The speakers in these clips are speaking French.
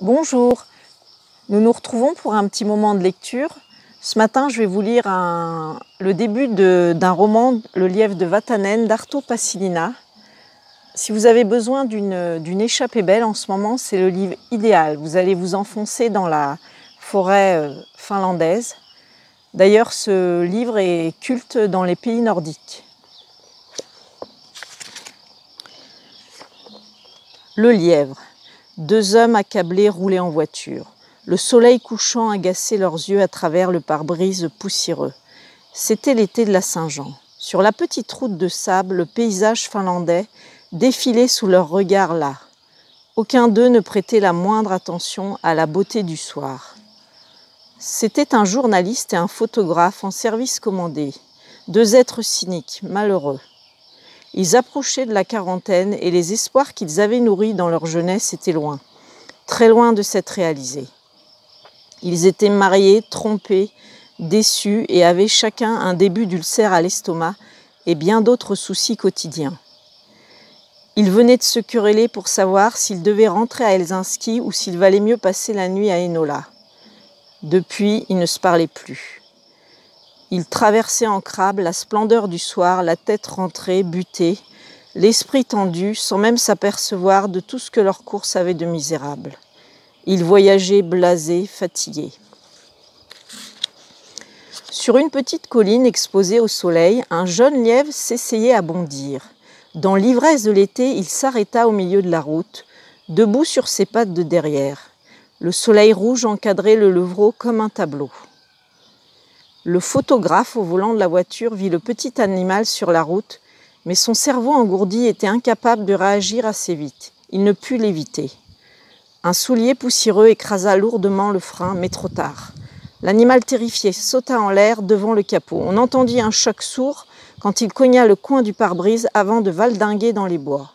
Bonjour, nous nous retrouvons pour un petit moment de lecture. Ce matin, je vais vous lire le début d'un roman, Le lièvre de Vatanen, d'Arto Pässilina. Si vous avez besoin d'une échappée belle en ce moment, c'est le livre idéal. Vous allez vous enfoncer dans la forêt finlandaise. D'ailleurs, ce livre est culte dans les pays nordiques. Le lièvre. Deux hommes accablés roulaient en voiture. Le soleil couchant agaçait leurs yeux à travers le pare-brise poussiéreux. C'était l'été de la Saint-Jean. Sur la petite route de sable, le paysage finlandais défilait sous leurs regards là. Aucun d'eux ne prêtait la moindre attention à la beauté du soir. C'était un journaliste et un photographe en service commandé, deux êtres cyniques, malheureux. Ils approchaient de la quarantaine et les espoirs qu'ils avaient nourris dans leur jeunesse étaient loin, très loin de s'être réalisés. Ils étaient mariés, trompés, déçus et avaient chacun un début d'ulcère à l'estomac et bien d'autres soucis quotidiens. Ils venaient de se quereller pour savoir s'ils devaient rentrer à Helsinki ou s'il valait mieux passer la nuit à Heinola. Depuis, ils ne se parlaient plus. Ils traversaient en crabe la splendeur du soir, la tête rentrée, butée, l'esprit tendu, sans même s'apercevoir de tout ce que leur course avait de misérable. Ils voyageaient blasés, fatigués. Sur une petite colline exposée au soleil, un jeune lièvre s'essayait à bondir. Dans l'ivresse de l'été, il s'arrêta au milieu de la route, debout sur ses pattes de derrière. Le soleil rouge encadrait le levreau comme un tableau. Le photographe au volant de la voiture vit le petit animal sur la route, mais son cerveau engourdi était incapable de réagir assez vite. Il ne put l'éviter. Un soulier poussiéreux écrasa lourdement le frein, mais trop tard. L'animal terrifié sauta en l'air devant le capot. On entendit un choc sourd quand il cogna le coin du pare-brise avant de valdinguer dans les bois.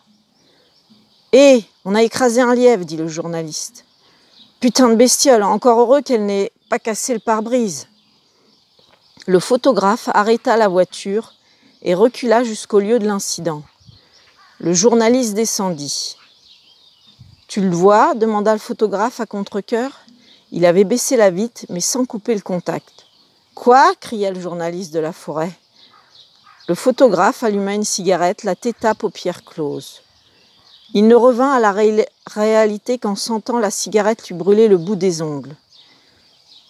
« Hé, on a écrasé un lièvre » dit le journaliste. « Putain de bestiole, encore heureux qu'elle n'ait pas cassé le pare-brise » Le photographe arrêta la voiture et recula jusqu'au lieu de l'incident. Le journaliste descendit. « Tu le vois » demanda le photographe à contre-cœur. Il avait baissé la vitre, mais sans couper le contact. « Quoi » cria le journaliste de la forêt. Le photographe alluma une cigarette, la têta paupières closes. Il ne revint à la réalité qu'en sentant la cigarette lui brûler le bout des ongles. «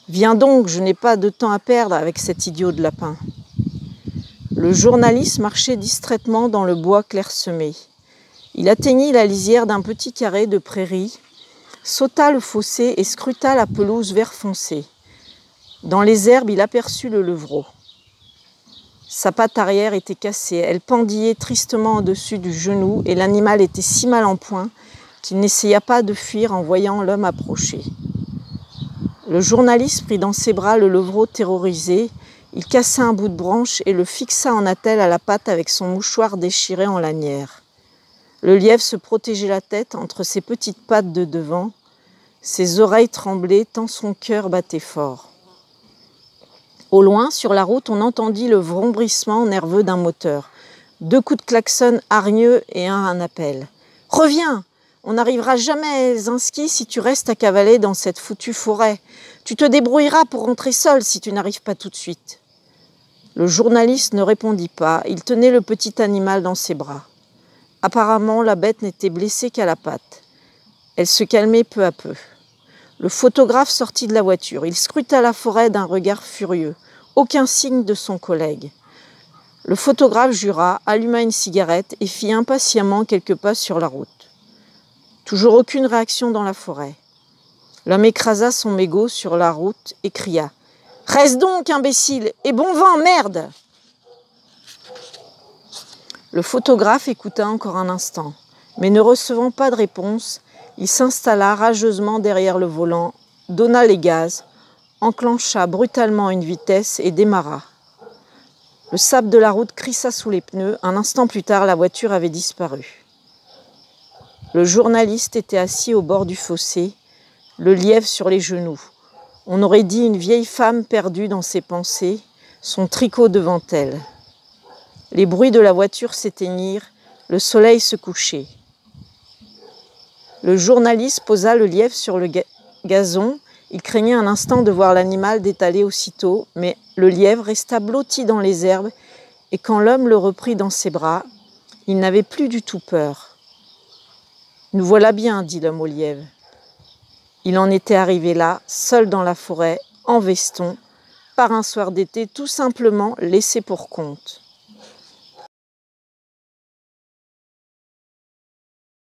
Viens donc, je n'ai pas de temps à perdre avec cet idiot de lapin. » Le journaliste marchait distraitement dans le bois clairsemé. Il atteignit la lisière d'un petit carré de prairie, sauta le fossé et scruta la pelouse vert foncé. Dans les herbes, il aperçut le levreau. Sa patte arrière était cassée, elle pendillait tristement au-dessus du genou et l'animal était si mal en point qu'il n'essaya pas de fuir en voyant l'homme approcher. Le journaliste prit dans ses bras le levreau terrorisé, il cassa un bout de branche et le fixa en attelle à la patte avec son mouchoir déchiré en lanière. Le lièvre se protégeait la tête entre ses petites pattes de devant, ses oreilles tremblaient tant son cœur battait fort. Au loin, sur la route, on entendit le vrombrissement nerveux d'un moteur. 2 coups de klaxon hargneux et un appel. « Reviens ! On n'arrivera jamais à Helsinki si tu restes à cavaler dans cette foutue forêt. Tu te débrouilleras pour rentrer seul si tu n'arrives pas tout de suite. » Le journaliste ne répondit pas. Il tenait le petit animal dans ses bras. Apparemment, la bête n'était blessée qu'à la patte. Elle se calmait peu à peu. Le photographe sortit de la voiture. Il scruta la forêt d'un regard furieux. Aucun signe de son collègue. Le photographe jura, alluma une cigarette et fit impatiemment quelques pas sur la route. Toujours aucune réaction dans la forêt. L'homme écrasa son mégot sur la route et cria « Reste donc, imbécile, et bon vent, merde !» Le photographe écouta encore un instant, mais ne recevant pas de réponse, il s'installa rageusement derrière le volant, donna les gaz, enclencha brutalement une vitesse et démarra. Le sable de la route crissa sous les pneus. Un instant plus tard, la voiture avait disparu. Le journaliste était assis au bord du fossé, le lièvre sur les genoux. On aurait dit une vieille femme perdue dans ses pensées, son tricot devant elle. Les bruits de la voiture s'éteignirent, le soleil se couchait. Le journaliste posa le lièvre sur le gazon, il craignait un instant de voir l'animal détaler aussitôt, mais le lièvre resta blotti dans les herbes, et quand l'homme le reprit dans ses bras, il n'avait plus du tout peur. « Nous voilà bien, dit l'homme au lièvre. » Il en était arrivé là, seul dans la forêt, en veston, par un soir d'été tout simplement laissé pour compte.